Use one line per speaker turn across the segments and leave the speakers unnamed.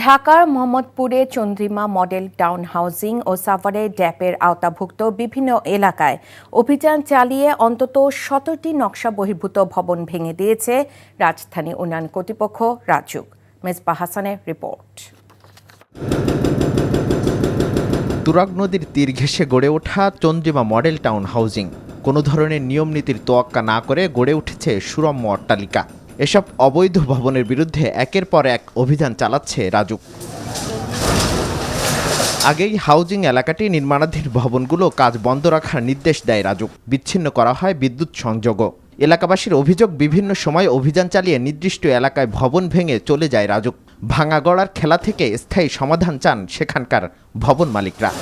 ঢাকার মোহাম্মদপুরে Chandrima model town housing ও সাভারে ড্যাপের আওতাভুক্ত বিভিন্ন এলাকায় অভিযান চালিয়ে অন্তত ১৭টি নকশা বহির্ভূত ভবন ভেঙে দিয়েছে রাজধানী উন্নয়ন কর্তৃপক্ষ রাজুক। মেজবাহ হাসানের রিপোর্ট।
তুরাগ নদীর তীর ঘেঁষে গড়ে ওঠা চন্দ্রিমা মডেল টাউন হাউজিং কোনো ধরনের নিয়ম নীতির তোয়াক্কা না করে গড়ে উঠেছে সুরম্য অট্টালিকা। এসব অবৈধ ভবনের বিরুদ্ধে একের পর এক অভিযান চালাচ্ছে রাজুক। আগেই হাউজিং এলাকাটি নির্মাণাধীন ভবনগুলো কাজ বন্ধ রাখার নির্দেশ দেয় রাজুক। বিচ্ছিন্ন করা হয় বিদ্যুৎ সংযোগও। এলাকাবাসীর অভিযোগ, বিভিন্ন সময় অভিযান চালিয়ে নির্দিষ্ট এলাকায় ভবন ভেঙে চলে যায় রাজুক। ভাঙা গড়ার খেলা থেকে স্থায়ী সমাধান চান সেখানকার ভবন মালিকরা।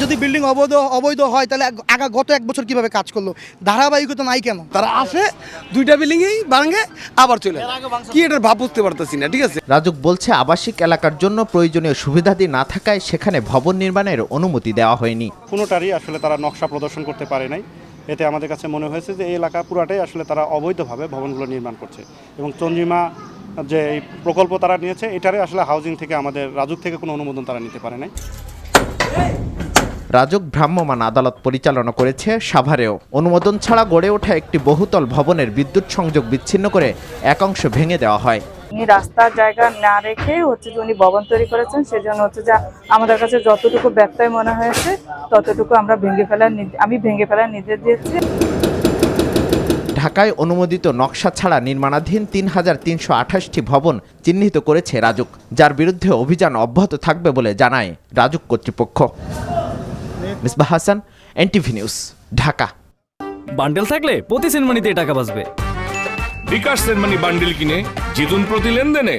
যদি বিল্ডিং অবৈধ হয় তাহলে গত এক বছর কিভাবে কাজ করলো, ধারাবাহিকতা নাই কেন?
তারা আসে দুইটা বিল্ডিংই ভাঙে আবার চলে কি এটার ভাব বুঝতে পারতেছি না। ঠিক আছে,
রাজুক বলছে আবাসিক এলাকার জন্য প্রয়োজনীয় সুবিধাদি না থাকায় সেখানে ভবন নির্মাণের অনুমতি দেওয়া হয়নি।
কোনোটারই আসলে তারা নকশা প্রদর্শন করতে পারে নাই। এতে আমাদের কাছে মনে হয়েছে যে এই এলাকা পুরাটাই আসলে তারা অবৈধভাবে ভবনগুলো নির্মাণ করছে এবং চন্দ্রিমা যে এই প্রকল্প তারা নিয়েছে এটারে আসলে হাউজিং থেকে আমাদের রাজুক থেকে কোনো অনুমোদন তারা নিতে পারে নাই।
রাজুক ভ্রাম্যমাণ আদালত পরিচালনা করেছে সাভারেও। অনুমোদন ছাড়া গড়ে ওঠা একটি বহুতল ভবনের বিদ্যুৎ সংযোগ বিচ্ছিন্ন করে একাংশ ভেঙে দেওয়া হয়।
উনি রাস্তার জায়গা না রেখে যে উনি ভবন তৈরি করেছেন, সেজন্য যে আমাদের কাছে যতটুকু ব্যত্যয় মনে হয়েছে ততটুকু আমি ভেঙে ফেলার নির্দেশ দিয়েছি।
ঢাকায় অনুমোদিত নকশা ছাড়া নির্মাণাধীন ৩,৩২৮টি ভবন চিহ্নিত করেছে রাজুক, যার বিরুদ্ধে অভিযান অব্যাহত থাকবে বলে জানায় রাজুক কর্তৃপক্ষ। Mezbah Hasan, NTV news, Dhaka.
Bundle থাকলে প্রতি সেনমানিতে টাকা বাঁচবে।
বিকাশ সেনমানি বান্ডেল কিনে জিতুন প্রতি লেনদেনে।